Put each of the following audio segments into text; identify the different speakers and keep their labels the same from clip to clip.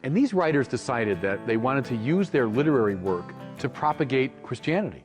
Speaker 1: And these writers decided that they wanted to use their literary work to propagate Christianity.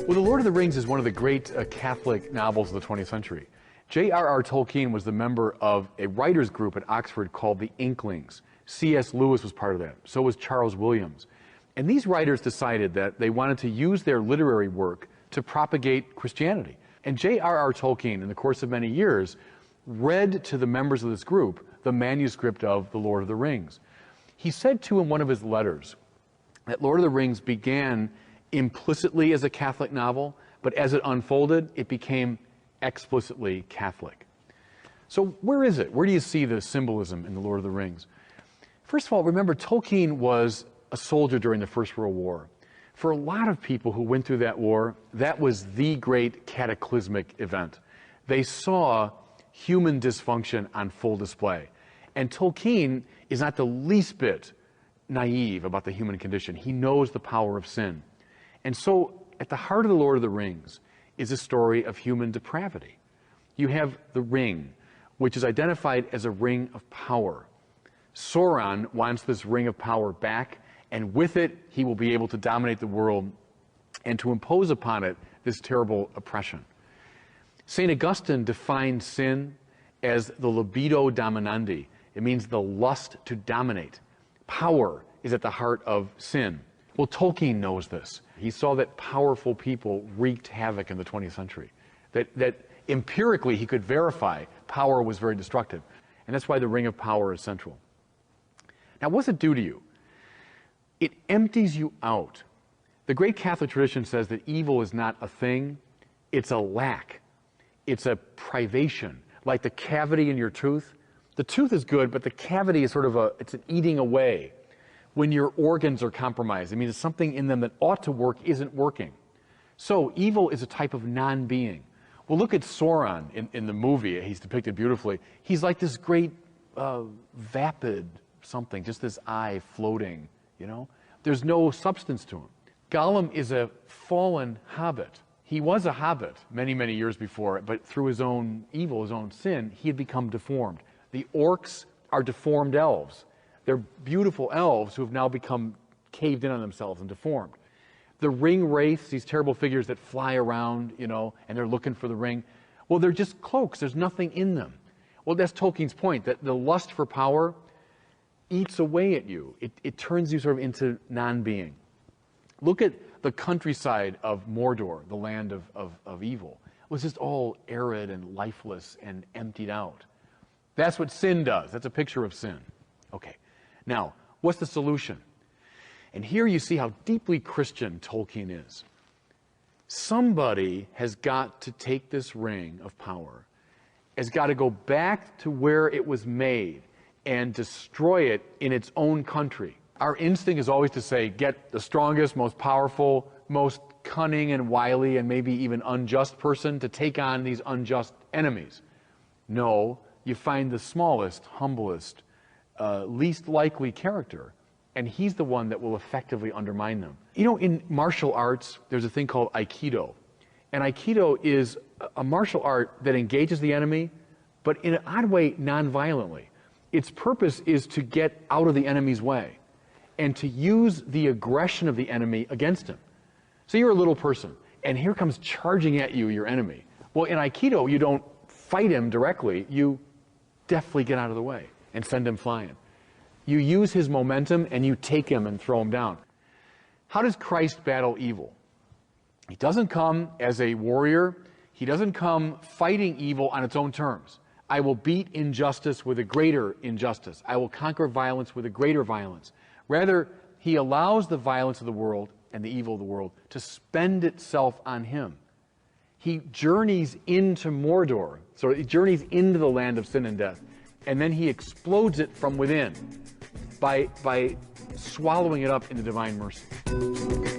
Speaker 1: Well, The Lord of the Rings is one of the great Catholic novels of the 20th century. J.R.R. Tolkien was the member of a writers group at Oxford called the Inklings. C.S. Lewis was part of that. So was Charles Williams. And these writers decided that they wanted to use their literary work to propagate Christianity. And J.R.R. Tolkien, in the course of many years, read to the members of this group the manuscript of The Lord of the Rings. He said to in one of his letters that Lord of the Rings began implicitly as a Catholic novel, but as it unfolded, it became explicitly Catholic. So where is it? Where do you see the symbolism in The Lord of the Rings? First of all, remember, Tolkien was a soldier during the First World War. For a lot of people who went through that war, that was the great cataclysmic event. They saw human dysfunction on full display. And Tolkien is not the least bit naive about the human condition. He knows the power of sin. And so, at the heart of The Lord of the Rings is a story of human depravity. You have the ring, which is identified as a ring of power. Sauron wants this ring of power back, and with it, he will be able to dominate the world and to impose upon it this terrible oppression. St. Augustine defined sin as the libido dominandi. It means the lust to dominate. Power is at the heart of sin. Well, Tolkien knows this. He saw that powerful people wreaked havoc in the 20th century. That empirically he could verify power was very destructive. And that's why the ring of power is central. Now, what's it do to you? It empties you out. The great Catholic tradition says that evil is not a thing, it's a lack. It's a privation, like the cavity in your tooth. The tooth is good, but the cavity is sort of it's an eating away. When your organs are compromised, it means something in them that ought to work isn't working. So evil is a type of non-being. Well, look at Sauron in the movie. He's depicted beautifully. He's like this great vapid something, just this eye floating, you know? There's no substance to him. Gollum is a fallen hobbit. He was a hobbit many, many years before, but through his own evil, his own sin, he had become deformed. The orcs are deformed elves. They're beautiful elves who have now become caved in on themselves and deformed. The ring wraiths, these terrible figures that fly around, you know, and they're looking for the ring. Well, they're just cloaks. There's nothing in them. Well, that's Tolkien's point, that the lust for power eats away at you. It turns you sort of into non-being. Look at the countryside of Mordor, the land of evil. It was just all arid and lifeless and emptied out. That's what sin does. That's a picture of sin. Okay. Now, what's the solution? And here you see how deeply Christian Tolkien is. Somebody has got to take this ring of power, has got to go back to where it was made and destroy it in its own country. Our instinct is always to say, get the strongest, most powerful, most cunning and wily and maybe even unjust person to take on these unjust enemies. No, you find the smallest, humblest, least likely character, and he's the one that will effectively undermine them. You know, in martial arts, there's a thing called Aikido. And Aikido is a martial art that engages the enemy, but in an odd way, non-violently. Its purpose is to get out of the enemy's way and to use the aggression of the enemy against him. So you're a little person, and here comes charging at you your enemy. Well, in Aikido, you don't fight him directly. You deftly get out of the way and send him flying. You use his momentum and you take him and throw him down. How does Christ battle evil? He doesn't come as a warrior. He doesn't come fighting evil on its own terms. I will beat injustice with a greater injustice. I will conquer violence with a greater violence. Rather, he allows the violence of the world and the evil of the world to spend itself on him. He journeys into Mordor, so he journeys into the land of sin and death, and then he explodes it from within. by swallowing it up in the divine mercy.